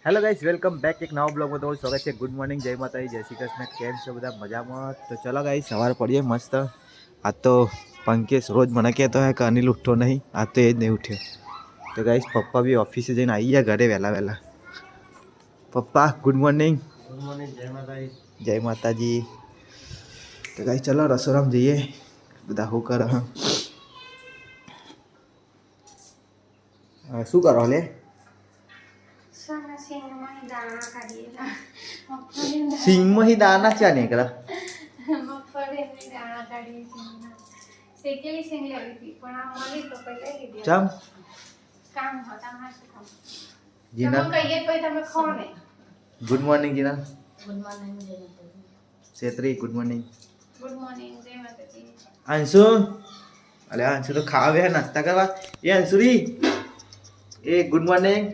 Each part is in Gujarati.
હેલો ગાઈસ, વેલકમ બેક એક નવા બ્લોગમાં તમારું સ્વાગત છે. ગુડ મોર્નિંગ, જય માતાજી, જય શ્રી કૃષ્ણ. કેમ છો બધા? મજામાં? તો ચલો ગાઈસ, સવારે પડીએ મસ્ત. આજ તો પંકેશ રોજ મને કહેતો હોય કે અનિલ ઉઠતો નહીં, આજ તો એ જ નહીં ઉઠ્યો. તો ગાઈસ પપ્પા બી ઓફિસે જઈને આવી ગયા ઘરે વહેલા. પપ્પા ગુડ મોર્નિંગ. ગુડ મોર્નિંગ, જય માતાજી. જય માતાજી. તો ગાઈસ ચલો રસોડામાં જઈએ. બધા શું કરે? શું કરો લે? સિંગમાંથી દાણા ચા નીકળ્યા? ચમ Jina good morning. Jina good morning. Chhetri good morning. Good morning, જય માતાજી. અંશુ, અલે અંશુ તો ખાવા બે નાસ્તા કરવા. એ અંશુરી, એ good morning.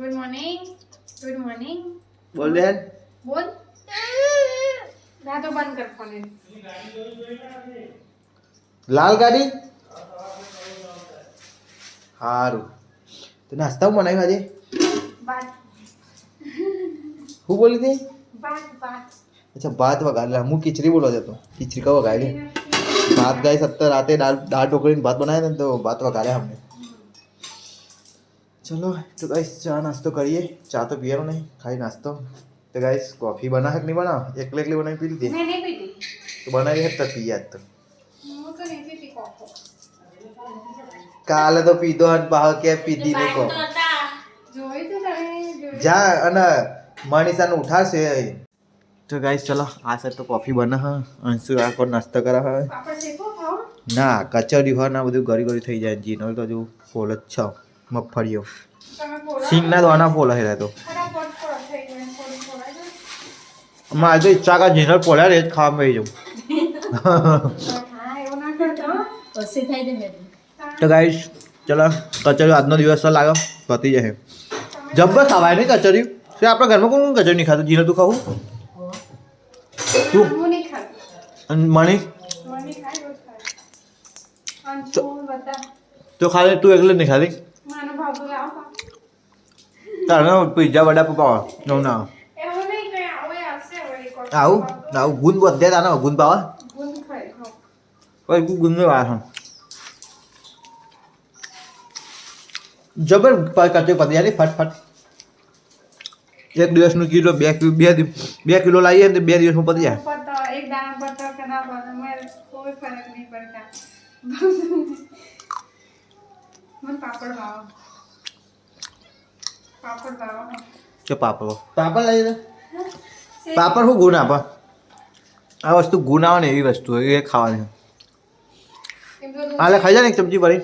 Good morning. Good morning. બોલ દે. બોલ. રાતો બંધ કર ફોન. લાલ ગાડી હારું. તો નાસ્તા બનાવ્યું આજે? બાત શું બોલી હતી? બાત અચ્છા, ભાત વગાડેલા. હું ખીચડી બોલો હતો. ખીચડી કા વગાડી? ભાત ગાય સત્તર રાતે દાળ ઢોકળીને ભાત બનાવ્યા ને તો ભાત વગાડ્યા અમને. ચલો તો ગાઈસ ચા નાસ્તો કરીએ. ચા તો પીવાનો નહીં, ખાલી નાસ્તો. તો ગાઈસ કોફી બનાવે કે નહીં બનાવે? એકલી બનાવી પી લીધી? મેં નહીં પીધી. તો બનાવી હતી તો પી આજ તો. હું તો નહીં પીતી કોફો. કાલે તો પીધો અને ભાવ કે પીધી નહીં કો. જોઈ તો તમે જા અને મનીષાને ઉઠાડશે. તો ગાઈસ ચલો આ સર તો કોફી બને હ. અંશુ આખો નાસ્તો કરે હવે. પાપડ શેકો ખાઓ. ના કચોરી હોય ના બધું ગરી થઈ જાય. જીનો તો હજુ ફોલ જ છે. મગફળીઓ તમે પોળા સિંગના દાણા ફોલ હે તો ફટાફટ પોળા થઈ જાય. થોડી પોળા જાય. મારે તો ઈચ્છા કા જીનર પોલ્યા રે જ ખાવા મળી જવું. હા, એવું ના કરતો. પછી થઈ જશે. તો ગાઈસ ચલો કચોરી આજનો દિવસ તો લાગે પતી જશે. જબ્બર ખાવાય નહીં કચોરી. શું આપણા ઘરમાં કોણ કચોરી નહીં ખાતું? જીનો તું ખાવું? તું હું નહીં ખાતી. અને મણી મને ખાય રોજ ખાય. અંશુ બધા તો ખાલી તું એકલી જ નહીં ખાતી? માનો ભાવતો લાવો. તારે પીઝા વડા પાવા નો ના એવું નહીં કઈ આવે હશે વળી કોણ. આવું ગુંદ બધે તાને ગુંદ પાવા ગુંદ ખાય હો. કોઈ ગુંદ નહીં વાળા જબર કચોરી પતી જાય ફટ. એક દિવસનું કિલો 2 કિલો લાવીએ ને 2 દિવસમાં પતી જાય. પતા એક દાણા પતા કે ના બને મેં કોઈ ફરક નહીં પડતા. મને પાપડ ભાવ. કે પાપડ લઈ લે. પાપડ શું ગુણ આપે? આ વસ્તુ ગુણ આવે ને એવી વસ્તુ એ ખાવાની. હાલે ખાઈ જાય ને એક ચમચી ભરી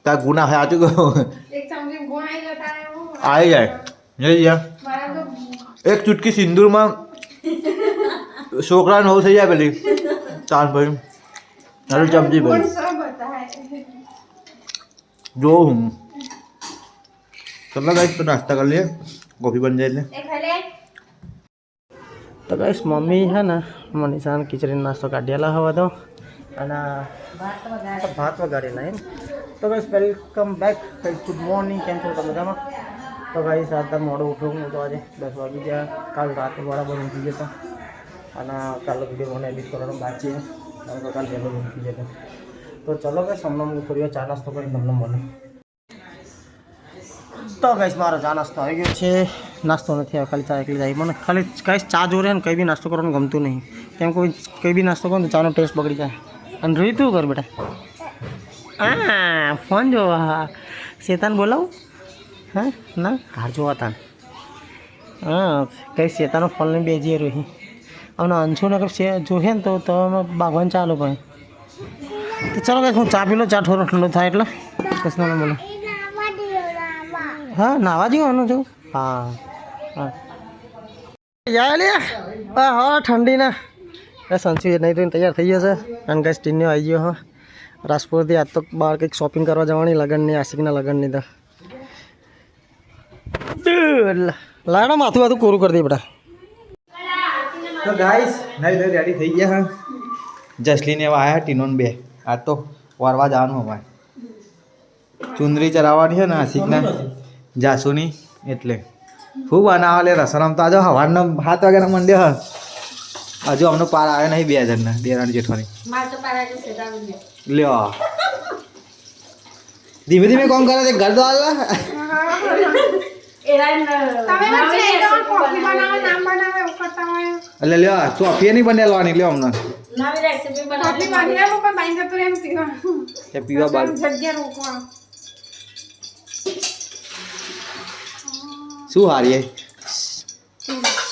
તાર ગુના ખાય આચું કહું એક ચમચી ગુણ આવી જતા એવું આવી જાય જઈ જાય. મારા તો એક ચૂટકી સિંદૂરમાં છોકરા નવું થઈ જાય પેલી ચાર ભરી હાલ ચમચી ભરી ગુણ સબ હતા. જોઉં હું. ચલો ગાઈસ તો નાસ્તા કરી લઈએ. કોફી બન જાય એટલે એ ખાલે તો ગાઈસ મમ્મી છે ને મનીષાને ખીચડીનો નાસ્તો કાઢેલા હવે તો અને ભાત વગાડેલા એમ. તો guys welcome back. Good morning. કેમ છો તમે મજામાં? તો ગાઈસ આજે મોડું ઉઠ્યું હું તો આજે 10 વાગી ગયા. કાલ રાતે બરાબર ઊંઘી ગયો હતો અને કાલે વિડીયો મને એડિટ કરવાનો બાકી છે. તો કાલ વહેલો ઊંઘી ગયો હતો. તો ચલો ગાઈસ હમણાં હું થોડી વાર ચા નાસ્તો કરી તમને મળું. તો ગાઈસ મારો ચા નાસ્તો આવી ગયો છે. નાસ્તો નથી આવ્યો, ખાલી ચા એકલી જાય. મને ખાલી ગાઈસ ચા જોડે ને કંઈ બી નાસ્તો કરવાનું ગમતું નહીં. કેમ કંઈ બી નાસ્તો કરો ને ચાનો ટેસ્ટ બગડી જાય. અને રોહિત તું કર બેટા. હા ફોન જોવા. હા શેતાન બોલાવું? હા ના હાર જોવા તાન. હા કંઈ શેતાનો ફોન લઈને બેજીએ રોહી. અને અંશુ ને જોશે ને તો અમે બાગવાન ચાલો ભાઈ. તો ચાલો ગાઈસ હું ચા પી લો. ચા થોડો ઠંડો થાય એટલે પછી મને બોલો. હા નાવા જવાનું છું. હા યા લે હા ઠંડીના સંસુ નહીં તો તૈયાર થઈ જશે. અને ગાઈસ ટીન્યો આવી ગયો હા રાજપુરથી. આજ તો બહાર કંઈક શોપિંગ કરવા જવાની લગ્નની આશિકના લગ્નની તો લાડો માથું કોરું કરી દે બેટા. તો ગાઈસ નહીં રેડી થઈ ગયા હા. જસલીને એવા આવ્યા ટીનોન 2 આ તો વરવા જવાનું અમારે. ચુંદરી ચરાવવાની છે ને આશિકના જાસુની એટલે શું બનાવો લે રસોડામાં તો આજે સવારનો 7 વાગ્યાનો મંડ્યો હ હજુ અમને પાર આવ્યો નહીં 2 જણને દેરાણી જેઠવાની લ્યો ધીમે ધીમે કોમ કરે છે ઘર દો તમે વચ્ચે એકદમ કોફી બનાવો નામ બનાવો એવું કરતા હોય એટલે લ્યો ચોફી નહીં બનેલવાની લ્યો અમને કોફી બની આવો પણ બાઈન જતું રહે એમ પીવાનું એ પીવા બાદ જગ્યા રોકવા શું હારીએ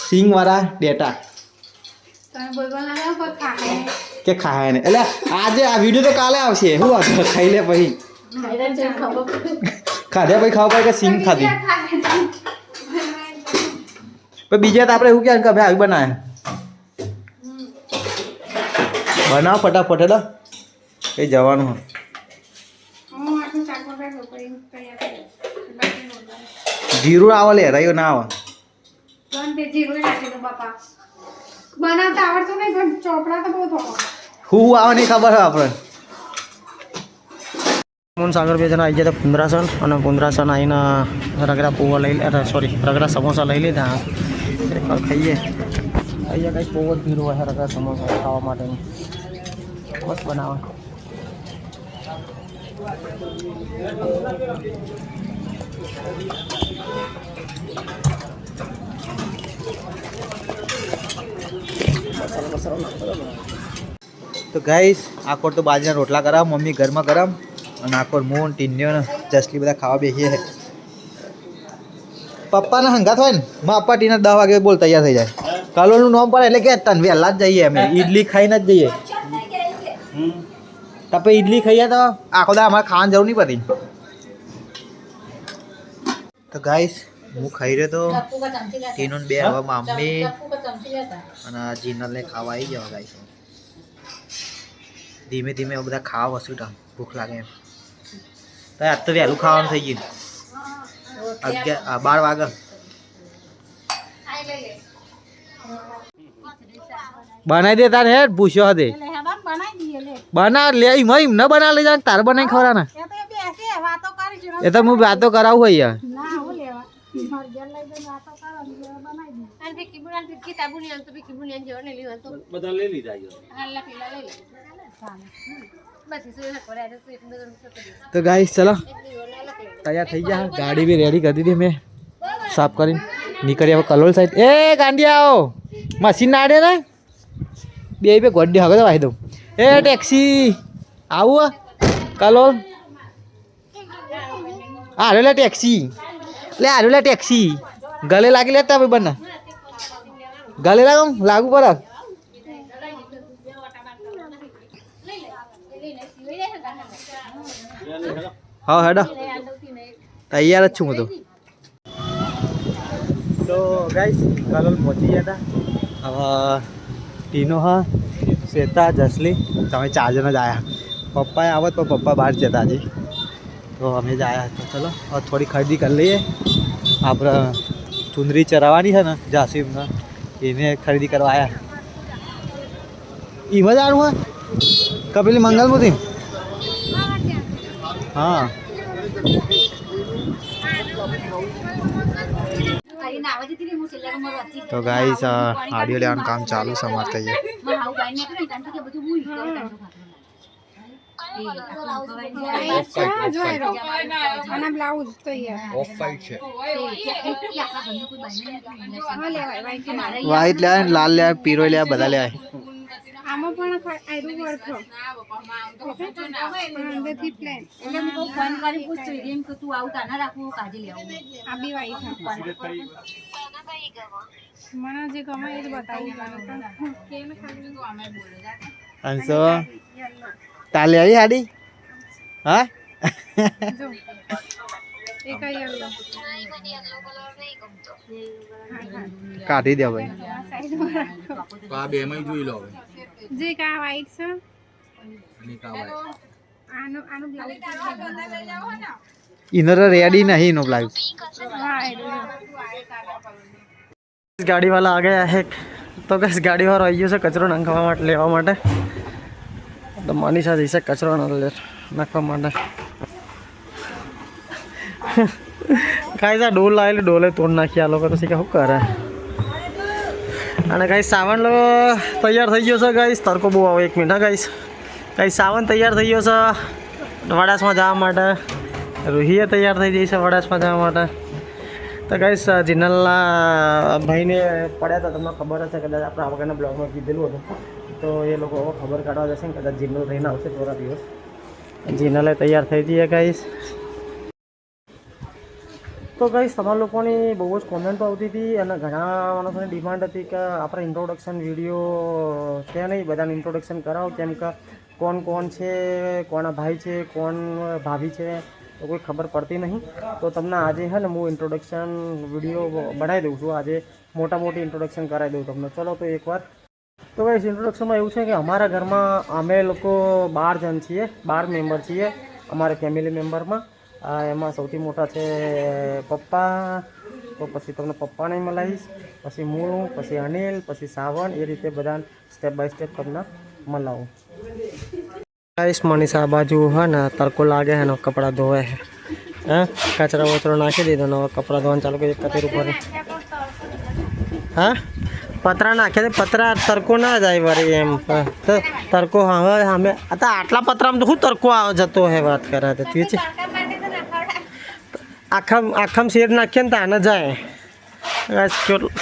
સિંગ વાળા ડેટા તમે બોલવા ના કોઈ ખાય કે ખાય ને એટલે આજે આ વિડીયો તો કાલે આવશે શું વાત ખાઈ લે પછી ખાધ્યા પછી ખાવા પડે કે સિંગ ખાધી પણ બીજા તો આપણે એવું કહે કે ભાઈ આવી બનાવે બનાવ ફટાફટ હેડો એ જવાનું હું આટલું ચાક વગર રોકડી તૈયાર જીરું આવે લે રહ્યો ના આવે પણ તે જીરું નાખી દો બાપા બનાવતા આવડતું નહીં પણ ચોપડા તો બહુ થોડો હું આવે નહીં ખબર હોય આપણે હું સાગર બે જણા આવી ગયા હતા પુંદરાસન અને પુંદરાસન આવીને રગડા પૌવા લઈ સોરી રગડા સમોસા લઈ લીધા એકવાર ખાઈએ અહીંયા કંઈક બહુ જ ભીડ હોય રગડા સમોસા ખાવા માટેની મસ્ત બનાવે તો ગાઈસ આકોર તો બાજરીના રોટલા કરાવ મમ્મી ઘરમાં ગરમ અને આકોર મૂન ટીન્યો ને જસલી બધા ખાવા બેસીએ પપ્પાના હંગાત હોય ને માં પપ્પા ટીના 10 વાગે બોલ તૈયાર થઈ જાય કાલોલનું નામ પડે એટલે કે તન વહેલા જ જઈએ અમે ઈડલી ખાઈને જ જઈએ તપે ઈડલી ખાઈએ તો આખો દા અમારે ખાવાની જરૂર નહીં પડી તો ગાઈસ હું ખાઈ રહ્યો તો ટીનું 2 હવે મમ્મી અને જીનલને ખાવા આવી જાવ ગાઈસ ધીમે ધીમે બધા ખાવા વસ્તુ ભૂખ લાગે એમ તો આજ તો વહેલું ખાવાનું થઈ ગયું 12 વાગે બનાવી દે તારે હેડ પૂછ્યો હદે બના લે એમ ન બના લઈ જાય તારે બનાવી ખવડાના એ તો હું વાતો કરાવું હોય યાર બધા લઈ લીધા તો ગાઈસ ચલો તૈયાર થઈ ગયા ગાડી બી રેડી કરી દીધી મેં સાફ કરીને નીકળી હવે કલોલ સાઈડ એ ગાંડિયા આવો મશીન નાડે ને બે ગોડી હવે તો વાહી દઉં એ ટેક્સી આવું કલોલ આરે લે ટેક્સી લે આરે લે ટેક્સી ગલે લાગી લેતા ભાઈ બને ગલે લાગુ પર હા હેડો તૈયાર જ છું હું તો ગાઈસ કલોલ પહોંચી ગયા હતા હવે ટીનો હા શ્વેતા જસલી તમે 4 જણ જ આવ્યા પપ્પાએ આવત પણ પપ્પા બહાર જતા હજી તો અમે જ આવ્યા તો ચલો હવે થોડી ખરીદી કરી લઈએ આપણે ચુંદરી ચરાવવાની છે ને જાસીમને એને ખરીદી કરવા આવ્યા એમાં જ આવવાનું હોય કપેલી મંગલમુથી હા તો ગાઈસ આડિયો લેવાનું કામ ચાલુ છે અમારે અને બ્લાઉઝ તૈયાર ઓફ વાઈટ છે લેવાય વાઈટ લે લાલ લે પીરો લે બધા લે આમાં પણ આયરું વર્ક અંદરથી પ્લેન એટલે હું કહું ફોન કરી પૂછતો એમ કે તું આવું તાના રાખવું કાજી લેવું આ બી વાઈટ મને જે ગમે એ જ બતાવું કેમ ખાલી તો અમે બોલે અંસો તાલે આવી હાડી હા જો એક યલો કાઢી દે ભાઈ આ બે માં જોઈ લો હવે જે કા વાઈટ છે અને કા ભાઈ આનું બ્લાઉઝ ઇનર રેડી નહીં નો બ્લાઉઝ ગાડી વાળા આ ગયા હે તો બસ ગાડી વાળો આવી ગયો છે કચરો નાખવા માટે લેવા માટે તો મનીષા જઈશે કચરો નાખવા માટે કાંઈ જા ડોલ લાવેલી ડોલે તોડ નાખી આ લોકો તો શું કરે. અને ગાઈસ સાવન તૈયાર થઈ ગયો છે ગાઈસ. તડકો બહુ આવે 1 મિનિટ. હા ગાઈસ સાવન તૈયાર થઈ ગયો છે વડાસમાં જવા માટે. રૂહીએ તૈયાર થઈ જઈ છે વડાસમાં જવા માટે. તો ગાઈસ જિનલના ભાઈને પડ્યા હતા તમને ખબર હશે કદાચ આપણે આ વગરના બ્લોગમાં કીધેલું હતું. તો એ લોકો ખબર કાઢવા જશે ને કદાચ જિનલ રહીને આવશે થોડા દિવસ. જિનલે તૈયાર થઈ જઈએ ગાઈસ. તો ગાઈસ તમારા લોકોની બહુ જ કોમેન્ટો આવતી હતી અને ઘણા માણસોની ડિમાન્ડ હતી કે આપણે ઇન્ટ્રોડક્શન વિડીયો છે નહીં, બધાને ઇન્ટ્રોડક્શન કરાવો. કેમ કે કોણ કોણ છે, કોના ભાઈ છે, કોણ ભાભી છે તો કોઈ ખબર પડતી નહીં. તો તમને આજે છે ને હું ઇન્ટ્રોડક્શન વિડીયો બનાવી દઉં છું. આજે મોટી ઇન્ટ્રોડક્શન કરાવી દઉં તમને. ચલો તો એકવાર. તો ગાઈસ ઇન્ટ્રોડક્શનમાં એવું છે કે અમારા ઘરમાં અમે લોકો 12 જણ છીએ, 12 મેમ્બર છીએ અમારા ફેમિલી મેમ્બરમાં. એમાં સૌથી મોટા છે પપ્પા. તો પછી તમને પપ્પાને મળાવીશ, પછી હું, પછી અનિલ, પછી સાવન, એ રીતે બધા સ્ટેપ બાય સ્ટેપ તમને મળાવું. ગાઈસ મનીષા આ બાજુ હે ને તડકો લાગે છે ને કપડાં ધોવે છે. હા કચરા વચરો નાખી દીધો ને હવે કપડાં ધોવાનું ચાલુ કરી કતેર ઉપર. હા પતરા નાખ્યા છે. પતરા તડકો ના જાય વળી એમ તો તડકો હવે અમે આટલા પતરામાં તો શું તડકો આવે જતો હે વાત કરે તો તે છે. આખામ શેર નાખીએ ને તો આને જાય.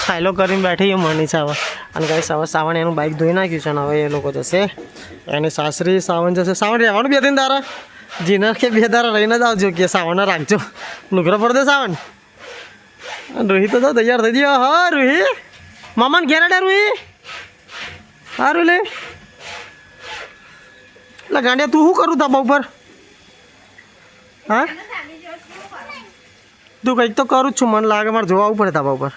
છાયલો કરીને બેઠી મનીષા હવે. અને ગાઈસ હવે સાવણ એનું બાઇક ધોઈ નાખ્યું છે ને હવે એ લોકો જશે એની સાસરી. સાવન જશે. સાવન રહેવાનું 2 દિન તારા. જીનર કે 2 દારા રહીને જ આવજો કે સાવનને રાખજો. લુગરો પડ દે સાવન. રૂહી તો તૈયાર થઈ ગયો. હા રૂહી મામાને ઘેર આડે રૂહી. સારું લે એટલે ગાંડિયા તું શું કરું ધાબા ઉપર? હા તું કંઈક તો કરું જ છું. મને લાગે મારે જોવા આવવું પડે ધાબા ઉપર.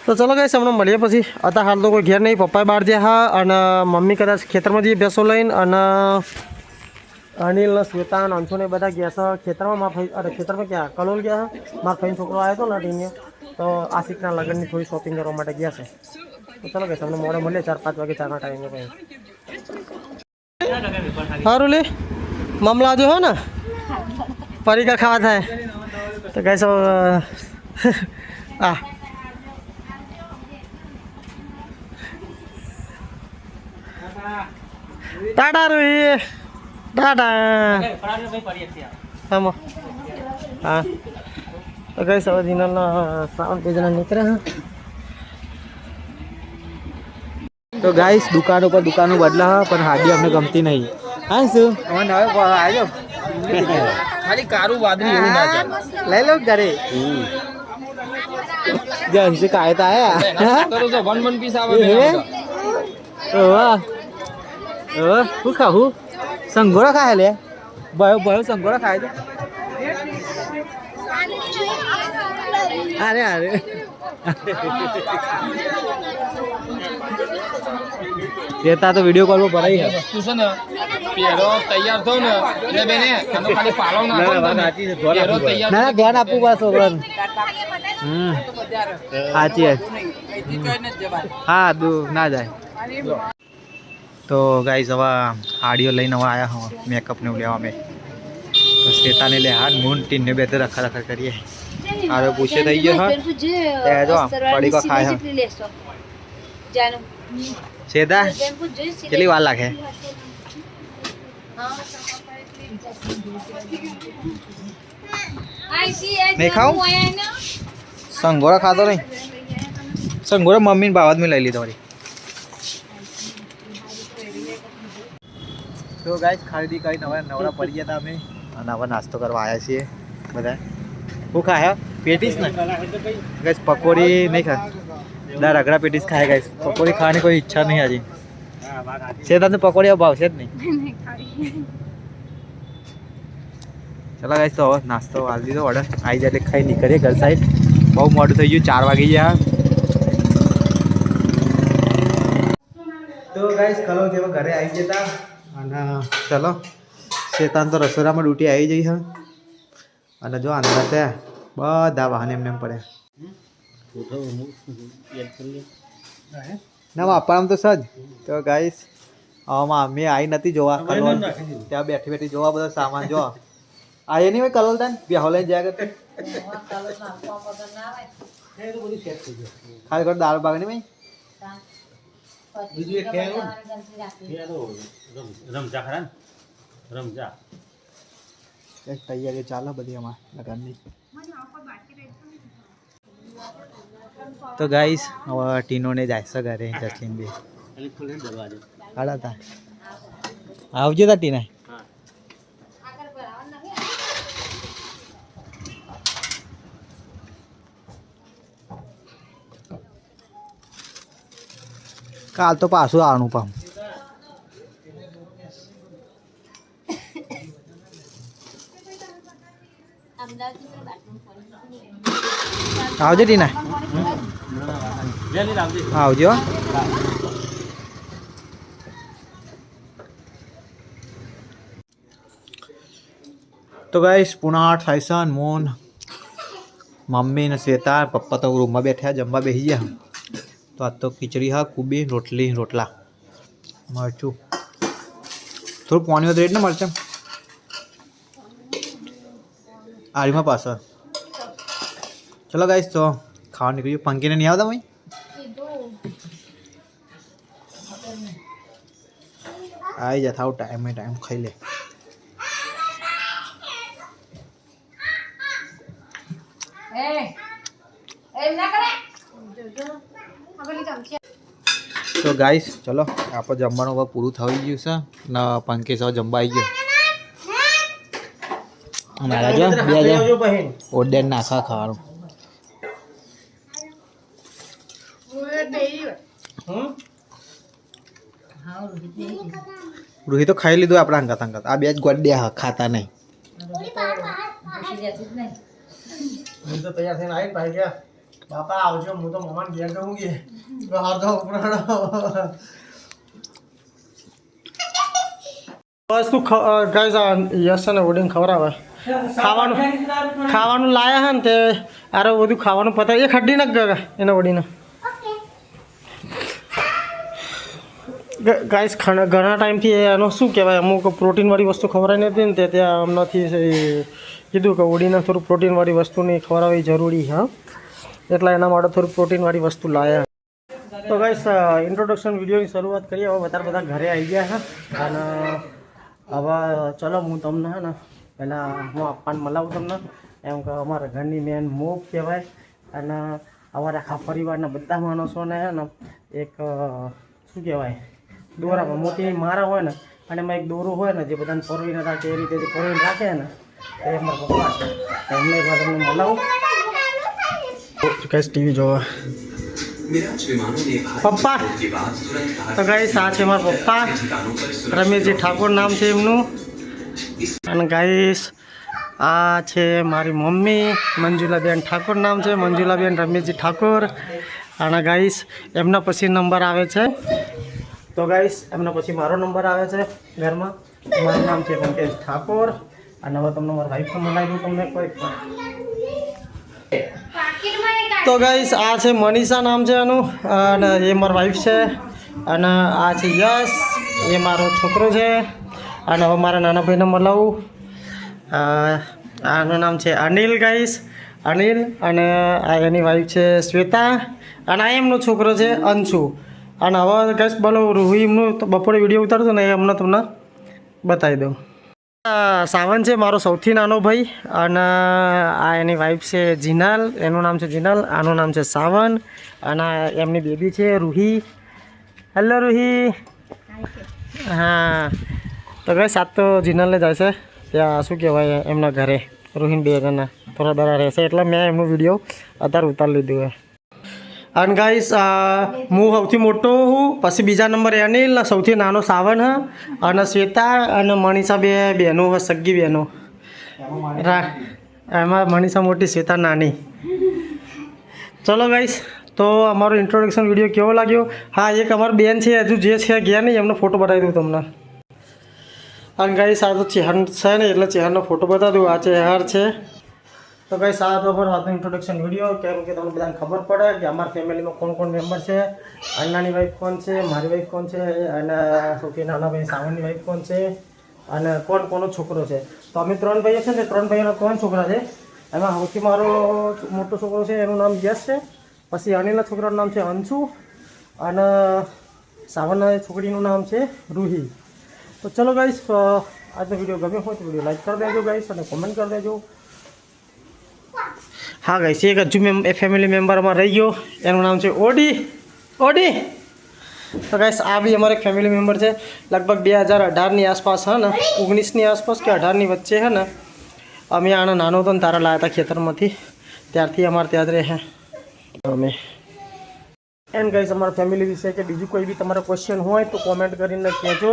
તો ચલો ગાઈસ હમણાં મળીએ પછી. અત્યારે હાલ તો કોઈ ઘેર નહીં. પપ્પાએ બહાર ગયા હા અને મમ્મી કદાચ ખેતરમાં જઈએ ભેંસો લઈને. અને અનિલ ને શ્વેતા ને અંશુ ને બધા ગયા છે ખેતરમાં. મારા ભાઈ અરે ખેતરમાં ક્યાં કલોલ ગયા. મારા ભાઈ છોકરો આવ્યો હતો ને ટીમે તો આશિકના લગ્નની થોડી શોપિંગ કરવા માટે ગયા છે. તો ચલો ગાઈસ હમણાં મોડે મળીએ 4-5 વાગે ચાના ટાઈમે ભાઈ. સારું લે મામલા જો હે ને પરીકા ખાવા થાય તો ગાઈસ આ ટાટા રૂહી ટાટા. હા તો ગાઈસ હવે દિનના સાવન પેજના નીકળે. તો ગાઈસ દુકાન ઉપર દુકાનો બદલા પણ હાડી અમને ગમતી નહીં. હા શું અમે નવે આવ્યો ખાલી કારું વાદળી એવું ના ચાલે. લઈ લો ઘરે જંશ કાયતા આયા કરો તો 1 પીસ આવે હે ઓવા ઓવા હું ખાવું સંગોળા ખાય લે ભયો ભયો સંગોળા ખાય છે. અરે અરે દેતા તો વિડિયો કોલ પર ભરાઈ હે વસ્તુ છે ને પેરો તૈયાર થો ને એટલે બેને તમે ખાલી પાલો નાખો પેરો તૈયાર ના ધ્યાન આપવું બસ ઓવર. સાચી વાત. હા ના જાય. તો ગાઈસ હવે હાડીઓ લઈને હવે આવ્યા હવે મેકઅપ ને લેવા અમે. તો શ્વેતાને લે હાથ મૂન ટીન ને બે તો રખા કરીએ. હવે પૂછે થઈ ગયો હા તે જો પડી કો ખાય શ્વેતા કેટલી વાર લાગે? નહીં ખાવું સંગોળા ખાતો નહીં. સંગોળા મમ્મીને બાવત મેં લઈ લીધો વળી. તો ગાઈસ ખરીદી કરીને હવે નવરા પડી ગયા હતા અમે અને હવે નાસ્તો કરવા આવ્યા છીએ બધા. શું ખાય પેટીસ ને ગાઈસ? પકોડી નહીં ખા દાળ રગડા પેટીસ ખાય ગાઈસ. પકોડી ખાવાની કોઈ ઈચ્છા નહીં આજે. છે તમને પકોડી ભાવશે જ નહીં. ચલો ગાઈસ તો હવે નાસ્તો હાલ દીધો ઓર્ડર આવી જાય એટલે ખાઈ નીકળીએ ઘર સાઈડ. બહુ મોડું થઈ ગયું 4 વાગી ગયા. તો ગાઈસ કલો જેવા ઘરે આવી જતા અને ચલો શેતાન તો રસોડામાં ડૂટી આવી જઈ છે અને જો અંદર ત્યાં બધા વાહન એમને પડે ના વાપરવામાં તો સજ. તો ગાઈસ આમાં અમે આવી નથી જોવા કલોલ ત્યાં બેઠી જોવા બધો સામાન જો આયા નહીં હોય કલર દાન બેહોલે જાય કે ખાલી દાળ બાગ નહીં ભાઈ બીજું એક ખેલું રમજા ખરા ને રમજા કંઈક તૈયારી ચાલે બધી અમાર લગનની તો ગાઈસ હવે ટીનોને જાય છે ઘરે જસલીન બે હાડા તા આવજો તા ટીના કાલ તો પાછું આવવાનું પામ આવજો ટીના આવજો તો ગાઈસ પુના થાય છે મોન મમ્મી ને શ્વેતા પપ્પા તો રૂમમાં બેઠા જમવા બેસી ગયા તો આ તો ખીચડી હા કુબી રોટલી રોટલા મરચું થોડું પાણી વધુ ને મરચું આરીમાં પાછળ ચલો ગાઈસ તો ખાવા નીકળ્યું પંકીને નહીં આવતા ભાઈ આવી જા થાવ ટાઈમે ટાઈમ ખાઈ લે તો ગાઈસ ચલો આપણે જમવાનું હવે પૂરું થઈ ગયું છે ને પંકેશ હવે જમવા આવી ગયો અમારા જો બે ઓર્ડર નાખા ખાવાનું રૂહી તો ખાઈ લીધું આપણા અંગાત અંગાત આ બે જ ગોડ્યા ખાતા નહીં હું તો તૈયાર થઈને આવી ભાઈ ગયા બાપા આવજો હું તો મમ્માને ઘેર જવું કે હાથો ઉપરાડો બસ તું ગાઈસ યસ ને ઓડીને ખવડાવે ખાવાનું લાયા હે ને તે આરે બધું ખાવાનું પતા એ ખડ્ડી નાખ ગયા એને ઓડીને ગાઈસ ઘણા ટાઈમથી એનો શું કહેવાય અમુક પ્રોટીનવાળી વસ્તુ ખવડાવી નથી ને તે ત્યાં હમણાંથી કીધું કે ઓડીને થોડું પ્રોટીનવાળી વસ્તુની ખવડાવવી જરૂરી હા એટલા એના માટે થોડું પ્રોટીનવાળી વસ્તુ લાયા તો ગાઈસ ઇન્ટ્રોડક્શન વિડીયોની શરૂઆત કરીએ હવે બધા ઘરે આવી ગયા હા અને હવે ચલો હું તમને હે ને પહેલાં હું આપવાનું મલાવું તમને એમ કે અમારા ઘરની મેન મોપ કહેવાય અને અમારા આખા પરિવારના બધા માણસોને હે ને એક શું કહેવાય દોરામાં મોટી મારા હોય ને અને એમાં એક દોરો હોય ને જે બધાને પરોવીને રાખે એ રીતે જે પરોવીને રાખે ને એ અમારા પપ્પા છે એમને એક વાર તમને મલાવું ગાઈસ ટીવી જોવા પપ્પા તો ગાઈસ આ છે મારા પપ્પા રમેશજી ઠાકોર નામ છે એમનું અને ગાઈસ આ છે મારી મમ્મી મંજુલાબેન ઠાકોર નામ છે મંજુલાબેન રમેશજી ઠાકોર અને ગાઈસ એમના પછી નંબર આવે છે તો ગાઈસ એમના પછી મારો નંબર આવે છે ઘરમાં મારું નામ છે પંકજ ઠાકોર અને હવે તમને મારા વાઈફ મળાવી દઉં તમને કોઈ તો ગાઈસ આ છે મનીષા નામ છે એનું અને એ મારા વાઈફ છે અને આ છે યશ એ મારો છોકરો છે અને હવે મારા નાના ભાઈને મળાવું આનું નામ છે અનિલ ગાઈસ અનિલ અને આ એની વાઈફ છે શ્વેતા અને આ એમનો છોકરો છે અંશુ અને હવે ગાઈસ બોલો રૂહીમનું તો બપોરે વિડીયો ઉતારતો ને એ હમણાં તમને બતાવી દઉં સાવન છે મારો સૌથી નાનો ભાઈ અને આ એની વાઈફ છે જીનાલ એનું નામ છે જીનાલ આનું નામ છે સાવન અને એમની બેબી છે રૂહી હેલો રૂહી હા તો ગાઈસ સાત તો જીનાલને જાય છે ત્યાં શું કહેવાય એમના ઘરે રૂહીન બે જણા થોડા દરા રહેશે એટલે મેં એમનું વિડીયો અત્યારે ઉતારી લીધું હોય અને ગાઈસ હું સૌથી મોટો હું પછી બીજા નંબરે અનિલ સૌથી નાનો સાવન હ અને શ્વેતા અને મનીષા બે બહેનો હ સગી બહેનો એમાં મનીષા મોટી શ્વેતા નાની ચલો ગાઈસ તો અમારો ઇન્ટ્રોડક્શન વિડીયો કેવો લાગ્યો હા એક અમારી બેન છે હજુ જે છે ગયા નહીં એમનો ફોટો બતાવી દઉં તમને અને ગાઈસ આ તો ચેહર છે ને એટલે ચેહરનો ફોટો બતાવી દઉં આ ચેહર છે તો ગાઈસ આ તો અમારો આજનો ઇન્ટ્રોડક્શન વિડીયો કેમ કે તમને બધાને ખબર પડે કે અમારા ફેમિલીમાં કોણ કોણ મેમ્બર છે અન્નાની વાઈફ કોણ છે મારી વાઈફ કોણ છે અને સૌથી નાના ભાઈ સાવનની વાઈફ કોણ છે અને કોનો છોકરો છે. તો અમે 3 ભાઈઓ છે ને 3 ભાઈઓના 3 છોકરા છે. એમાં સૌથી મારો મોટો છોકરો છે એનું નામ યશ છે. પછી અનિલના છોકરાનું નામ છે અંશુ અને સાવનના છોકરીનું નામ છે રૂહી. તો ચલો ગાઈસ, આજનો વિડીયો ગમ્યો હોય તો વિડીયો લાઈક કરી દેજો ગાઈસ અને કોમેન્ટ કરી દેજો. હા ગાઈસ, એક હજુ ફેમિલી મેમ્બરમાં રહી ગયો, એનું નામ છે ઓડી. તો ગાઈસ આ બી અમારો એક ફેમિલી મેમ્બર છે. લગભગ 2018ની આસપાસ હે ને 19ની આસપાસ કે 18ની વચ્ચે હે ને અમે આનો નાનો હતો ને તારા લાવ્યા હતા ખેતરમાંથી, ત્યારથી અમારે ત્યાં જ રહે અમે. એન્ડ ગાઈસ અમારા ફેમિલી વિશે કે બીજું કોઈ બી તમારો ક્વેશ્ચન હોય તો કોમેન્ટ કરીને કહેજો,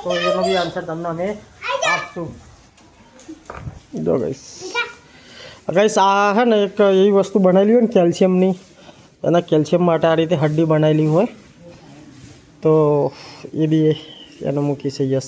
તો એનો બી આન્સર તમને અમે આપશું. જો ગાઈસ આ હે ને એક એવી વસ્તુ બનાવેલી હોય ને કેલ્શિયમની, એના કેલ્શિયમ માટે આ રીતે હડ્ડી બનાવેલી હોય, તો એ બી એનો મૂકી છે. યસ.